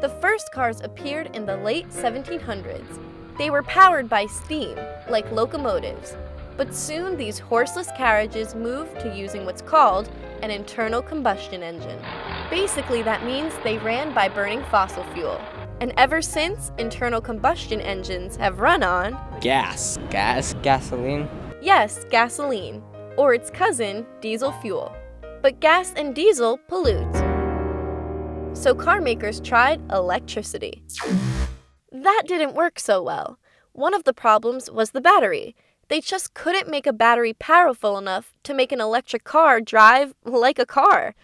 The first cars appeared in the late 1700s. They were powered by steam, like locomotives. But soon these horseless carriages moved to using what's called an internal combustion engine. Basically, that means they ran by burning fossil fuel. And ever since, internal combustion engines have run on gas. Gasoline. Yes, gasoline, or its cousin, diesel fuel. But gas and diesel pollute. So car makers tried electricity. That didn't work so well. One of the problems was the battery. They just couldn't make a battery powerful enough to make an electric car drive like a car.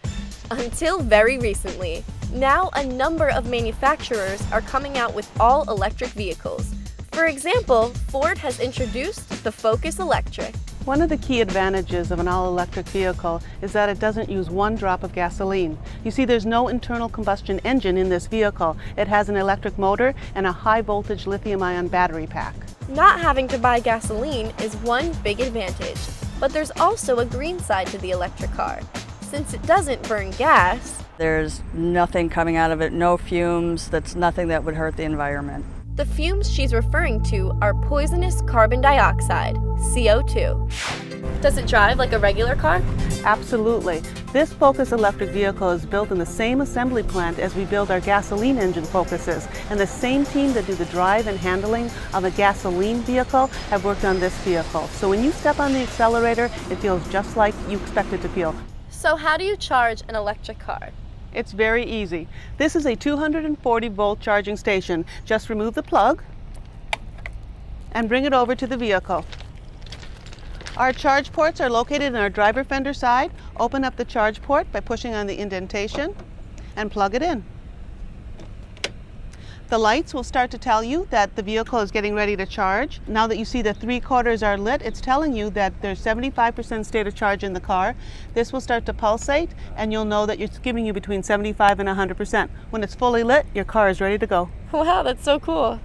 Until very recently. Now a number of manufacturers are coming out with all-electric vehicles. For example, Ford has introduced the Focus Electric. One of the key advantages of an all-electric vehicle is that it doesn't use one drop of gasoline. You see, there's no internal combustion engine in this vehicle. It has an electric motor and a high-voltage lithium-ion battery pack. Not having to buy gasoline is one big advantage, but there's also a green side to the electric car. Since it doesn't burn gas, there's nothing coming out of it, no fumes, that's nothing that would hurt the environment. The fumes she's referring to are poisonous carbon dioxide, CO2. Does it drive like a regular car? Absolutely. This Focus electric vehicle is built in the same assembly plant as we build our gasoline engine Focuses, and the same team that do the drive and handling of a gasoline vehicle have worked on this vehicle. So when you step on the accelerator, it feels just like you expect it to feel. So how do you charge an electric car? It's very easy. This is a 240-volt charging station. Just remove the plug and bring it over to the vehicle. Our charge ports are located in our driver fender side. Open up the charge port by pushing on the indentation and plug it in. The lights will start to tell you that the vehicle is getting ready to charge. Now that you see the 3/4 are lit, it's telling you that there's 75% state of charge in the car. This will start to pulsate, and you'll know that it's giving you between 75 and 100%. When it's fully lit, your car is ready to go. Wow, that's so cool.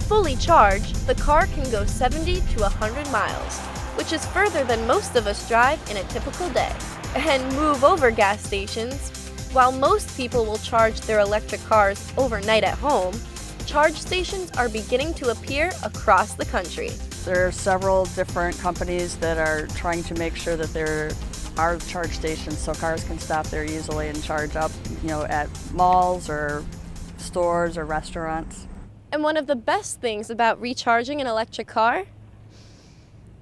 Fully charged, the car can go 70 to 100 miles, which is further than most of us drive in a typical day. And move over gas stations. While most people will charge their electric cars overnight at home, charge stations are beginning to appear across the country. There are several different companies that are trying to make sure that there are charge stations so cars can stop there easily and charge up, at malls or stores or restaurants. And one of the best things about recharging an electric car?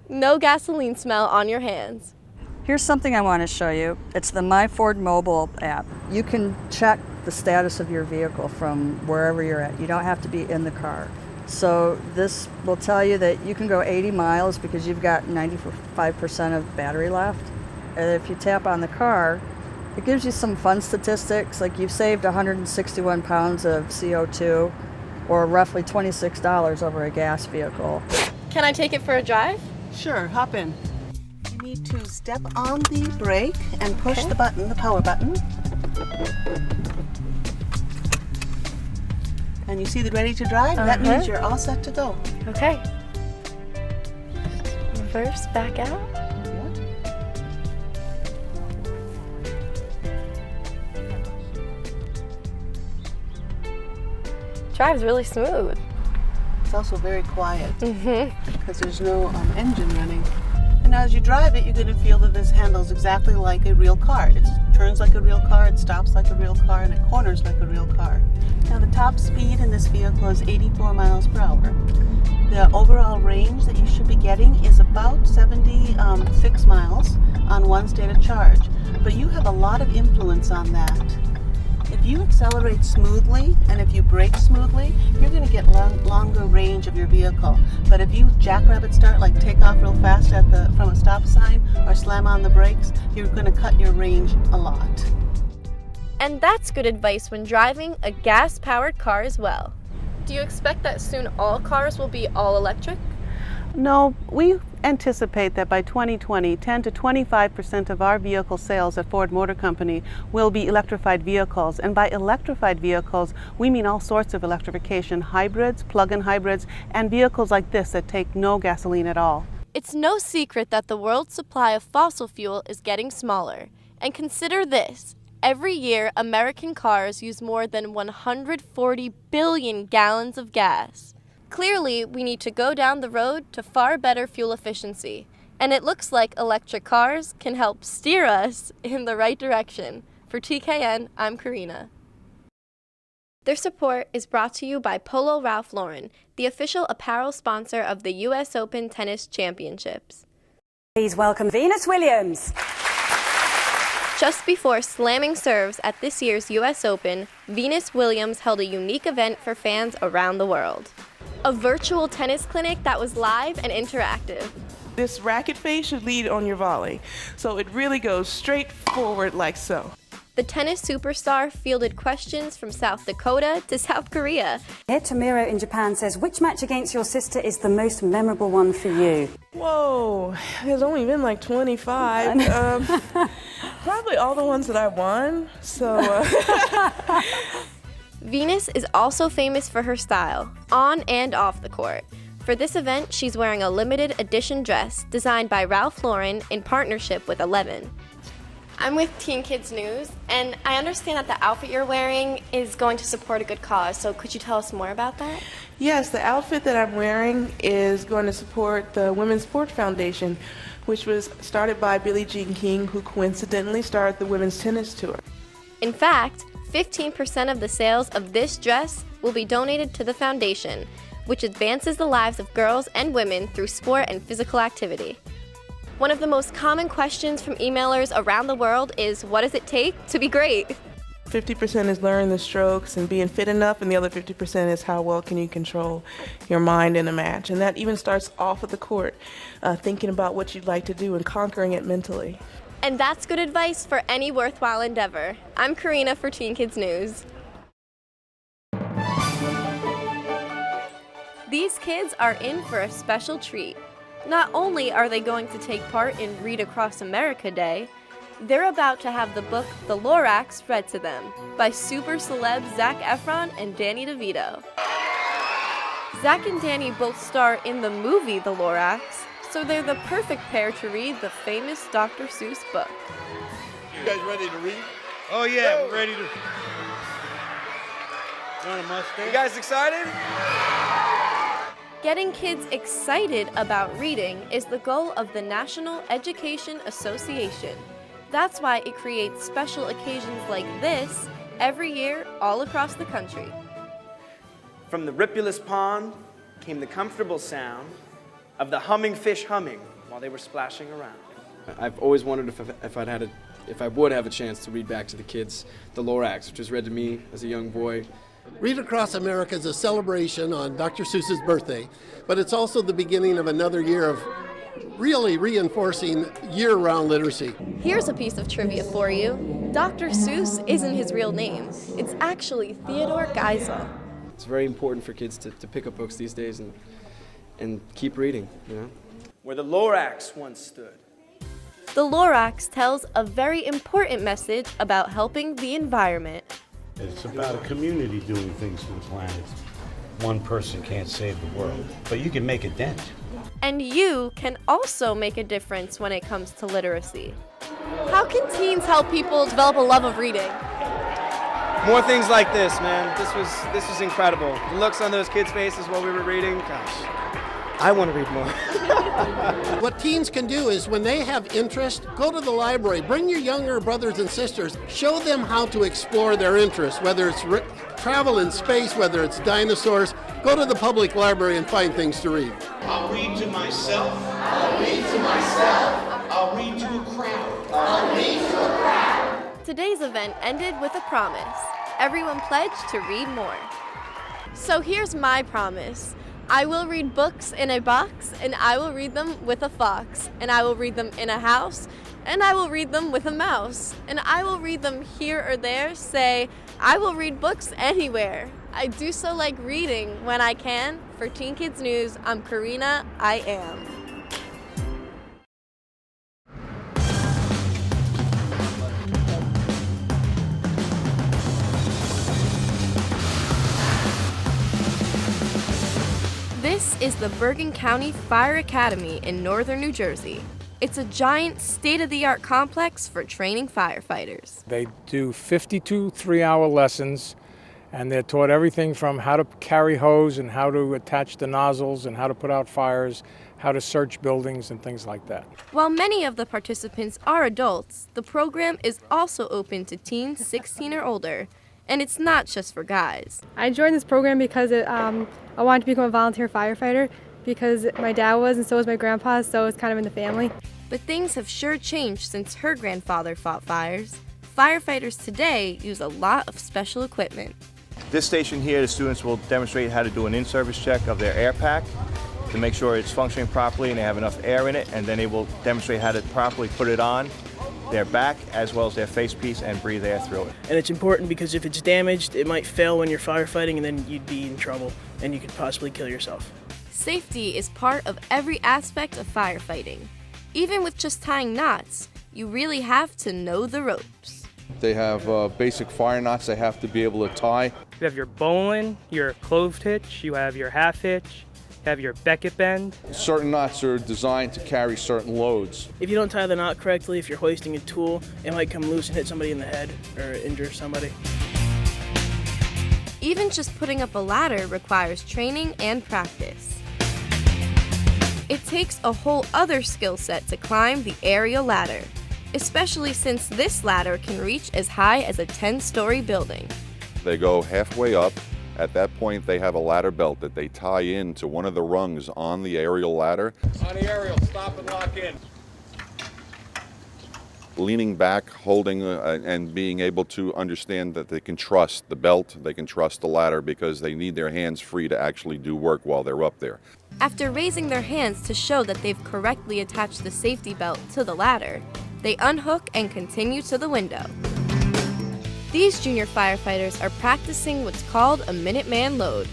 No gasoline smell on your hands. Here's something I want to show you. It's the My Ford mobile app. You can check the status of your vehicle from wherever you're at. You don't have to be in the car. So this will tell you that you can go 80 miles because you've got 95% of battery left. And if you tap on the car, it gives you some fun statistics, like you've saved 161 pounds of CO2 or roughly $26 over a gas vehicle. Can I take it for a drive? Sure, hop in. You need to step on the brake and push the button, the power button. And you see the ready to drive? That means you're all set to go. Okay. Reverse back out. Drives really smooth. It's also very quiet because there's no engine running. And as you drive it, you're going to feel that this handles exactly like a real car. It turns like a real car, it stops like a real car, and it corners like a real car. Now the top speed in this vehicle is 84 miles per hour. The overall range that you should be getting is about 76 miles on one state of charge. But you have a lot of influence on that. If you accelerate smoothly and if you brake smoothly, you're going to get longer range of your vehicle. But if you jackrabbit start, like take off real fast from a stop sign or slam on the brakes, you're going to cut your range a lot. And that's good advice when driving a gas-powered car as well. Do you expect that soon all cars will be all electric? No, we anticipate that by 2020, 10 to 25% of our vehicle sales at Ford Motor Company will be electrified vehicles. And by electrified vehicles, we mean all sorts of electrification, hybrids, plug-in hybrids, and vehicles like this that take no gasoline at all. It's no secret that the world's supply of fossil fuel is getting smaller. And consider this, Every year, American cars use more than 140 billion gallons of gas. Clearly, we need to go down the road to far better fuel efficiency, and it looks like electric cars can help steer us in the right direction. For TKN, I'm Karina. Their support is brought to you by Polo Ralph Lauren, the official apparel sponsor of the U.S. Open Tennis Championships. Please welcome Venus Williams. Just before slamming serves at this year's U.S. Open, Venus Williams held a unique event for fans around the world. A virtual tennis clinic that was live and interactive. This racket face should lead on your volley, so it really goes straight forward like so. The tennis superstar fielded questions from South Dakota to South Korea. Here, Tomiro in Japan says, which match against your sister is the most memorable one for you? Whoa, there's only been like 25. Probably all the ones that I won, so... Venus is also famous for her style, on and off the court. For this event, she's wearing a limited edition dress designed by Ralph Lauren in partnership with 11. I'm with Teen Kids News, and I understand that the outfit you're wearing is going to support a good cause, so could you tell us more about that? Yes, the outfit that I'm wearing is going to support the Women's Sport Foundation, which was started by Billie Jean King, who coincidentally started the Women's Tennis Tour. In fact, 15% of the sales of this dress will be donated to the foundation, which advances the lives of girls and women through sport and physical activity. One of the most common questions from emailers around the world is, what does it take to be great? 50% is learning the strokes and being fit enough, and the other 50% is how well can you control your mind in a match. And that even starts off at the court, thinking about what you'd like to do and conquering it mentally. And that's good advice for any worthwhile endeavor. I'm Karina for Teen Kids News. These kids are in for a special treat. Not only are they going to take part in Read Across America Day, they're about to have the book The Lorax read to them by super celebs Zac Efron and Danny DeVito. Zac and Danny both star in the movie The Lorax, so they're the perfect pair to read the famous Dr. Seuss book. You guys ready to read? Oh yeah, we're ready to. Want a Mustang? You guys excited? Getting kids excited about reading is the goal of the National Education Association. That's why it creates special occasions like this every year all across the country. From the ripulous pond came the comfortable sound of the humming fish humming while they were splashing around. I've always wondered if I would have a chance to read back to the kids The Lorax, which was read to me as a young boy. Read Across America is a celebration on Dr. Seuss's birthday, but it's also the beginning of another year of really reinforcing year-round literacy. Here's a piece of trivia for you. Dr. Seuss isn't his real name. It's actually Theodore Geisel. It's very important for kids to pick up books these days and keep reading, you know? Where the Lorax once stood. The Lorax tells a very important message about helping the environment. It's about a community doing things for the planet. One person can't save the world, but you can make a dent. And you can also make a difference when it comes to literacy. How can teens help people develop a love of reading? More things like this, man. This was incredible. The looks on those kids' faces while we were reading, gosh, I want to read more. What teens can do is when they have interest, go to the library, bring your younger brothers and sisters, show them how to explore their interests, whether it's travel in space, whether it's dinosaurs. Go to the public library and find things to read. I'll read to myself. I'll read to myself. I'll read to a crowd. I'll read to a crowd. Today's event ended with a promise. Everyone pledged to read more. So here's my promise. I will read books in a box, and I will read them with a fox, and I will read them in a house, and I will read them with a mouse, and I will read them here or there. Say, I will read books anywhere. I do so like reading when I can. For Teen Kids News, I'm Karina, I am. This is the Bergen County Fire Academy in northern New Jersey. It's a giant, state-of-the-art complex for training firefighters. They do 52 3-hour lessons, and they're taught everything from how to carry hose and how to attach the nozzles and how to put out fires, how to search buildings and things like that. While many of the participants are adults, the program is also open to teens 16 or older, and it's not just for guys. I joined this program because I wanted to become a volunteer firefighter because my dad was and so was my grandpa, so it's kind of in the family. But things have sure changed since her grandfather fought fires. Firefighters today use a lot of special equipment. This station here, the students will demonstrate how to do an in-service check of their air pack to make sure it's functioning properly and they have enough air in it, and then they will demonstrate how to properly put it on their back as well as their face piece and breathe air through it. And it's important because if it's damaged, it might fail when you're firefighting and then you'd be in trouble and you could possibly kill yourself. Safety is part of every aspect of firefighting. Even with just tying knots, you really have to know the ropes. They have basic fire knots they have to be able to tie. You have your bowline, your clove hitch, you have your half hitch, you have your Beckett bend. Certain knots are designed to carry certain loads. If you don't tie the knot correctly, if you're hoisting a tool, it might come loose and hit somebody in the head or injure somebody. Even just putting up a ladder requires training and practice. It takes a whole other skill set to climb the aerial ladder, especially since this ladder can reach as high as a 10-story building. They go halfway up. At that point, they have a ladder belt that they tie in to one of the rungs on the aerial ladder. On the aerial, stop and lock in. Leaning back, holding, and being able to understand that they can trust the belt, they can trust the ladder because they need their hands free to actually do work while they're up there. After raising their hands to show that they've correctly attached the safety belt to the ladder, they unhook and continue to the window. These junior firefighters are practicing what's called a Minuteman load.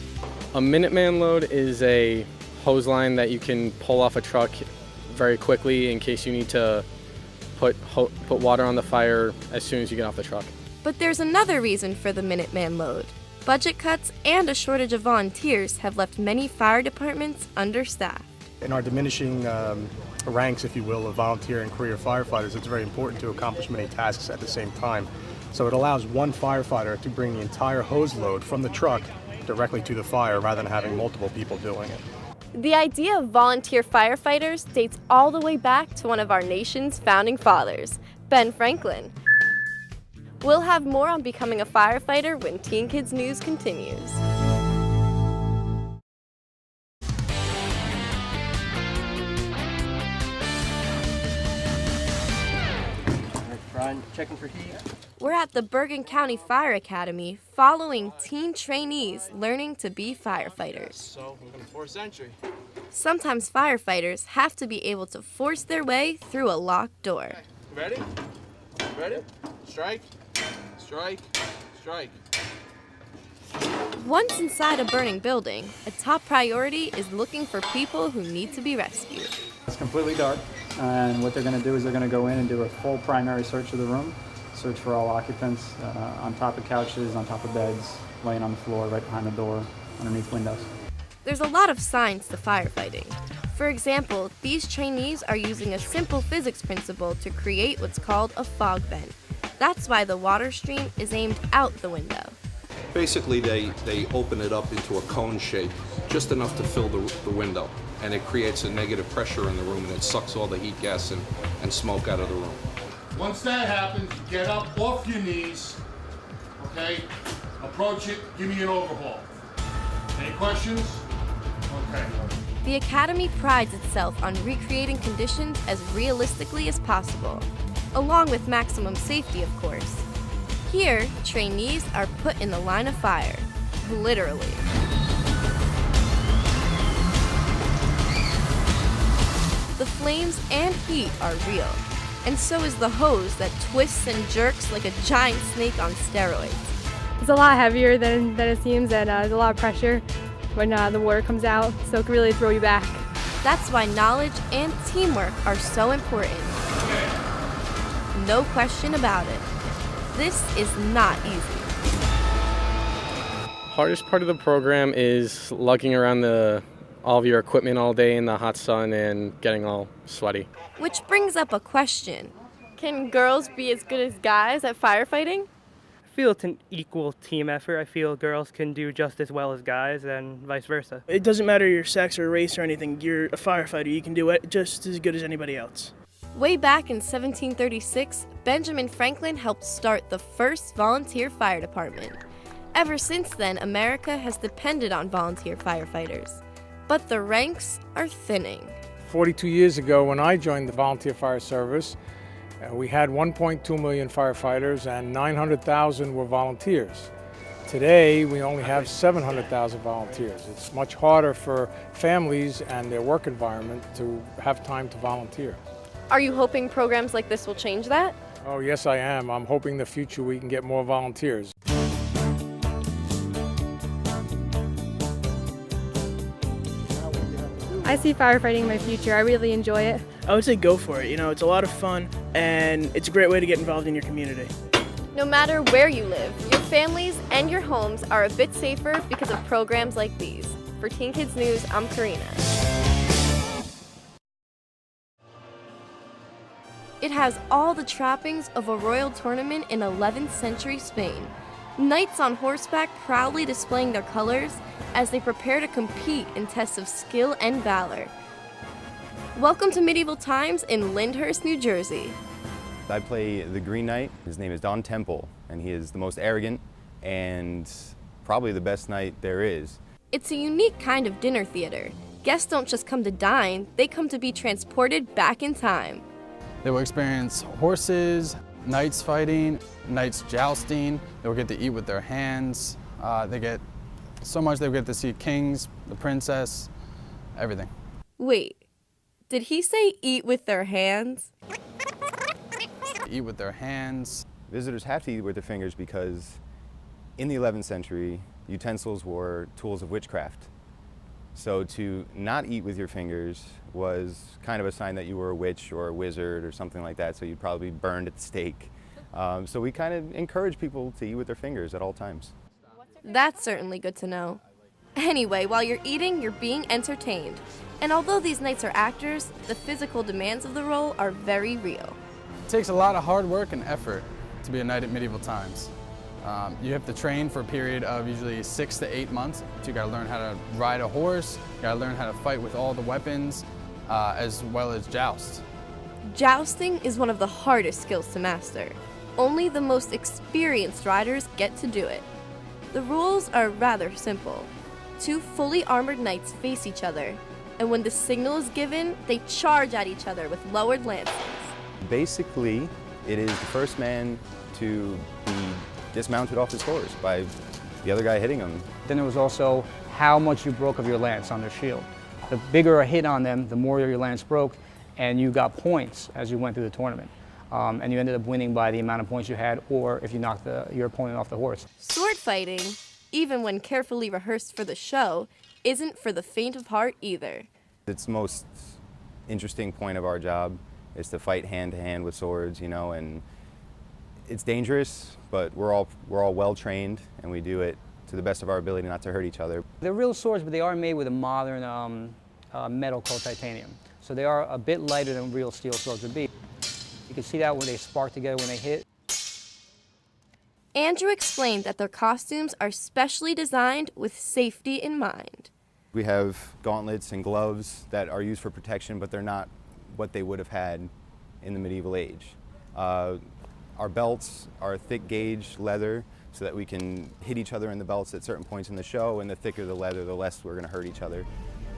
A Minuteman load is a hose line that you can pull off a truck very quickly in case you need to put water on the fire as soon as you get off the truck. But there's another reason for the Minuteman load. Budget cuts and a shortage of volunteers have left many fire departments understaffed. In our diminishing ranks, if you will, of volunteer and career firefighters, it's very important to accomplish many tasks at the same time. So it allows one firefighter to bring the entire hose load from the truck directly to the fire rather than having multiple people doing it. The idea of volunteer firefighters dates all the way back to one of our nation's founding fathers, Ben Franklin. We'll have more on becoming a firefighter when Teen Kids News continues. Brian, checking for heat. We're at the Bergen County Fire Academy following teen trainees learning to be firefighters. So, we're going to force entry. Sometimes firefighters have to be able to force their way through a locked door. Okay. Ready? Ready? Strike. Strike. Strike. Once inside a burning building, a top priority is looking for people who need to be rescued. It's completely dark, and what they're going to do is they're going to go in and do a full primary search of the room, search for all occupants on top of couches, on top of beds, laying on the floor, right behind the door, underneath windows. There's a lot of science to firefighting. For example, these trainees are using a simple physics principle to create what's called a fog vent. That's why the water stream is aimed out the window. Basically, they open it up into a cone shape, just enough to fill the window. And it creates a negative pressure in the room, and it sucks all the heat gas and smoke out of the room. Once that happens, get up off your knees, okay? Approach it, give me an overhaul. Any questions? Okay. The Academy prides itself on recreating conditions as realistically as possible, along with maximum safety, of course. Here, trainees are put in the line of fire, literally. The flames and heat are real, and so is the hose that twists and jerks like a giant snake on steroids. It's a lot heavier than it seems, and there's a lot of pressure when the water comes out, so it can really throw you back. That's why knowledge and teamwork are so important. No question about it. This is not easy. Hardest part of the program is lugging around the all of your equipment all day in the hot sun and getting all sweaty. Which brings up a question. Can girls be as good as guys at firefighting? I feel it's an equal team effort. I feel girls can do just as well as guys and vice versa. It doesn't matter your sex or race or anything. You're a firefighter. You can do it just as good as anybody else. Way back in 1736, Benjamin Franklin helped start the first volunteer fire department. Ever since then, America has depended on volunteer firefighters. But the ranks are thinning. 42 years ago, when I joined the Volunteer Fire Service, we had 1.2 million firefighters and 900,000 were volunteers. Today, we only have 700,000 volunteers. It's much harder for families and their work environment to have time to volunteer. Are you hoping programs like this will change that? Oh, yes, I am. I'm hoping in the future we can get more volunteers. I see firefighting in my future. I really enjoy it. I would say go for it. You know, it's a lot of fun, and it's a great way to get involved in your community. No matter where you live, your families and your homes are a bit safer because of programs like these. For Teen Kids News, I'm Karina. It has all the trappings of a royal tournament in 11th century Spain. Knights on horseback proudly displaying their colors as they prepare to compete in tests of skill and valor. Welcome to medieval times in Lyndhurst, New Jersey. I play the Green Knight. His name is Don Temple, and he is the most arrogant and probably the best knight there is. It's a unique kind of dinner theater. Guests don't just come to dine, they come to be transported back in time. They will experience horses, knights fighting, knights jousting. They will get to eat with their hands. They get so much. They will get to see kings, the princess, everything. Wait, did he say eat with their hands? Eat with their hands. Visitors have to eat with their fingers because in the 11th century, utensils were tools of witchcraft. So to not eat with your fingers was kind of a sign that you were a witch or a wizard or something like that, so you'd probably be burned at the stake. So we kind of encourage people to eat with their fingers at all times. That's certainly good to know. Anyway, while you're eating, you're being entertained. And although these knights are actors, the physical demands of the role are very real. It takes a lot of hard work and effort to be a knight at medieval times. You have to train for a period of usually 6 to 8 months. You got to learn how to ride a horse, you got to learn how to fight with all the weapons, as well as joust. Jousting is one of the hardest skills to master. Only the most experienced riders get to do it. The rules are rather simple. 2 fully armored knights face each other, and when the signal is given, they charge at each other with lowered lances. Basically, it is the first man to be dismounted off his horse by the other guy hitting him. Then there was also how much you broke of your lance on their shield. The bigger a hit on them, the more your lance broke, and you got points as you went through the tournament. And you ended up winning by the amount of points you had, or if you knocked your opponent off the horse. Sword fighting, even when carefully rehearsed for the show, isn't for the faint of heart either. It's the most interesting point of our job is to fight hand to hand with swords, you know, and it's dangerous, but we're all well trained, and we do it to the best of our ability not to hurt each other. They're real swords, but they are made with a modern metal called titanium. So they are a bit lighter than real steel swords would be. You can see that when they spark together when they hit. Andrew explained that their costumes are specially designed with safety in mind. We have gauntlets and gloves that are used for protection, but they're not what they would have had in the medieval age. Our belts are thick gauge leather so that we can hit each other in the belts at certain points in the show, and the thicker the leather, the less we're going to hurt each other.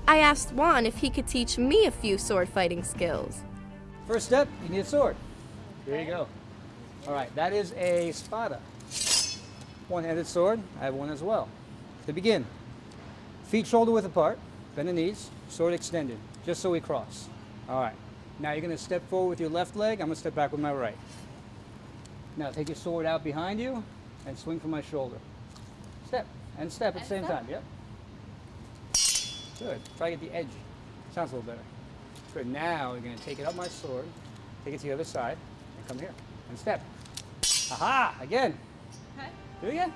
I asked Juan if he could teach me a few sword fighting skills. First step, you need a sword. Here you go. All right, that is a spada. One-handed sword, I have one as well. To begin, feet shoulder width apart, bend the knees, sword extended, just so we cross. All right, now you're gonna step forward with your left leg, I'm gonna step back with my right. Now take your sword out behind you and swing from my shoulder. Step, and step at the same time, yep. Good, try to get the edge. Sounds a little better. Good, now you're gonna take it up my sword, take it to the other side, and come here, and step. Aha, again. Okay. Do it again.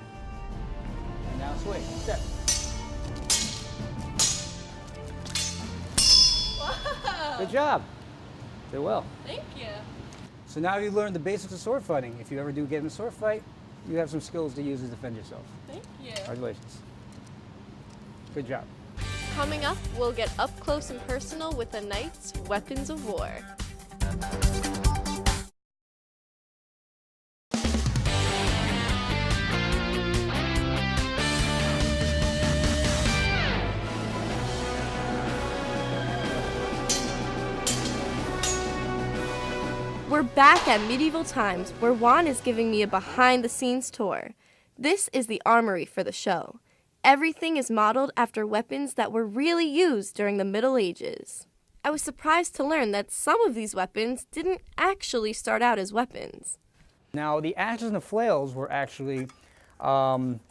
And now swing, step. Good job. Did well. Thank you. So now you learned the basics of sword fighting. If you ever do get in a sword fight, you have some skills to use to defend yourself. Thank you. Congratulations. Good job. Coming up, we'll get up close and personal with a knight's weapons of war. We're back at medieval times, where Juan is giving me a behind-the-scenes tour. This is the armory for the show. Everything is modeled after weapons that were really used during the Middle Ages. I was surprised to learn that some of these weapons didn't actually start out as weapons. Now, the axes and the flails were actually,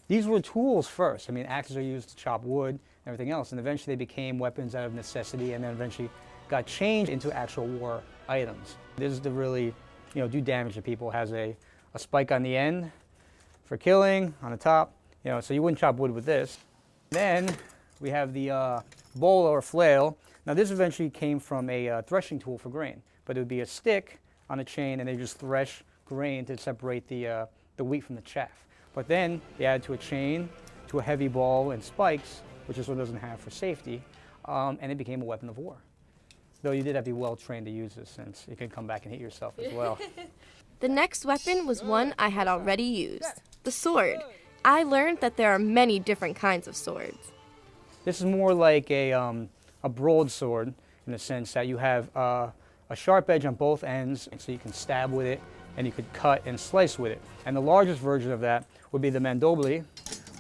these were tools first. I mean, axes are used to chop wood and everything else, and eventually they became weapons out of necessity, and then eventually got changed into actual war items. This is to really, do damage to people. It has a spike on the end for killing, on the top, so you wouldn't chop wood with this. Then we have the bowl or flail. Now this eventually came from a threshing tool for grain, but it would be a stick on a chain, and they just thresh grain to separate the wheat from the chaff. But then they added to a chain, to a heavy ball and spikes, which this one doesn't have for safety, and it became a weapon of war. Though you did have to be well trained to use this, since you can come back and hit yourself as well. The next weapon was one I had already used, the sword. I learned that there are many different kinds of swords. This is more like a broadsword, in the sense that you have a sharp edge on both ends, and so you can stab with it, and you could cut and slice with it. And the largest version of that would be the mandobili,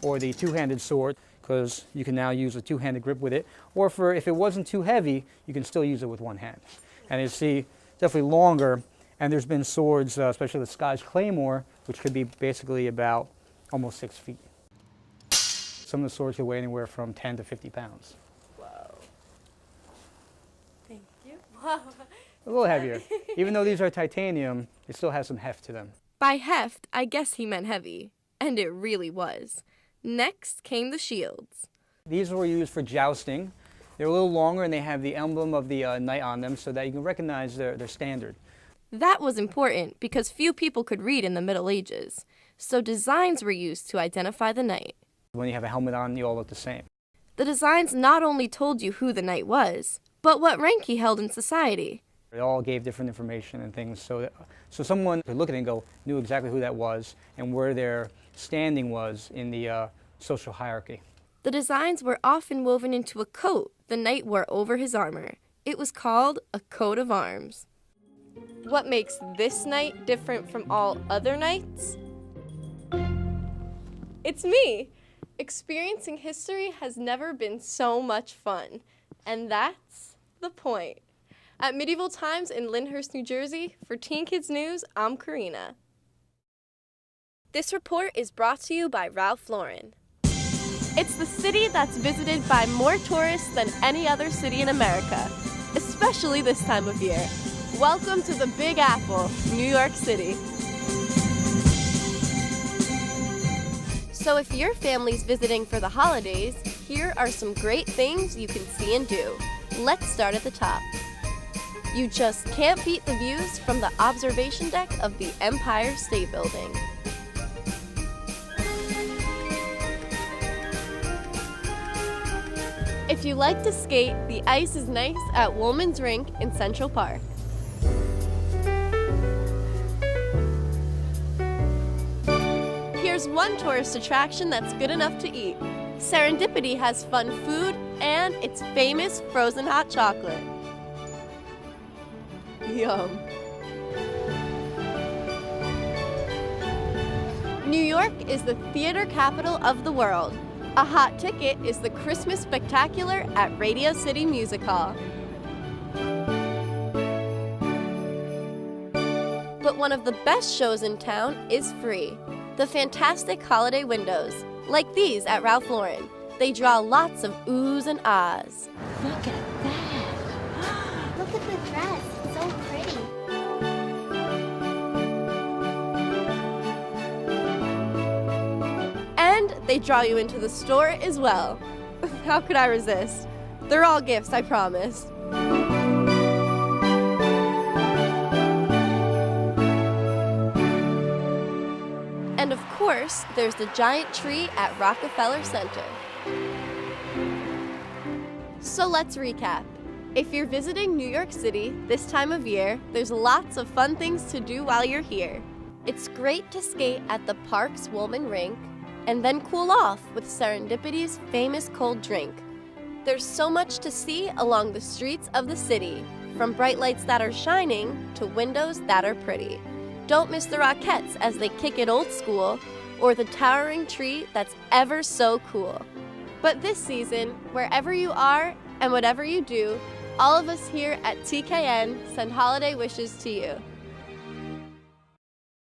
or the two-handed sword, because you can now use a two-handed grip with it, or if it wasn't too heavy, you can still use it with one hand. And you see, definitely longer, and there's been swords, especially the Scottish claymore, which could be basically about almost 6 feet. Some of the swords could weigh anywhere from 10 to 50 pounds. Whoa. Thank you. Wow. A little heavier. Even though these are titanium, it still has some heft to them. By heft, I guess he meant heavy, and it really was. Next came the shields. These were used for jousting. They're a little longer, and they have the emblem of the knight on them, so that you can recognize their standard. That was important because few people could read in the Middle Ages, so designs were used to identify the knight. When you have a helmet on, you all look the same. The designs not only told you who the knight was, but what rank he held in society. They all gave different information and things, so someone could look at it and knew exactly who that was and where their standing was in the social hierarchy. The designs were often woven into a coat the knight wore over his armor. It was called a coat of arms. What makes this knight different from all other knights? It's me! Experiencing history has never been so much fun, and that's the point. At Medieval Times in Lyndhurst, New Jersey, for Teen Kids News, I'm Karina. This report is brought to you by Ralph Lauren. It's the city that's visited by more tourists than any other city in America, especially this time of year. Welcome to the Big Apple, New York City. So if your family's visiting for the holidays, here are some great things you can see and do. Let's start at the top. You just can't beat the views from the observation deck of the Empire State Building. If you like to skate, the ice is nice at Woolman's Rink in Central Park. Here's one tourist attraction that's good enough to eat. Serendipity has fun food and its famous frozen hot chocolate. Yum. New York is the theater capital of the world. A hot ticket is the Christmas Spectacular at Radio City Music Hall. But one of the best shows in town is free. The fantastic holiday windows, like these at Ralph Lauren. They draw lots of oohs and ahs. Look at that. Look at the dress. It's so pretty. And they draw you into the store as well. How could I resist? They're all gifts, I promise. And of course, there's the giant tree at Rockefeller Center. So let's recap. If you're visiting New York City this time of year, there's lots of fun things to do while you're here. It's great to skate at the park's Woolman Rink and then cool off with Serendipity's famous cold drink. There's so much to see along the streets of the city, from bright lights that are shining to windows that are pretty. Don't miss the Rockettes as they kick it old school, or the towering tree that's ever so cool. But this season, wherever you are and whatever you do, all of us here at TKN send holiday wishes to you.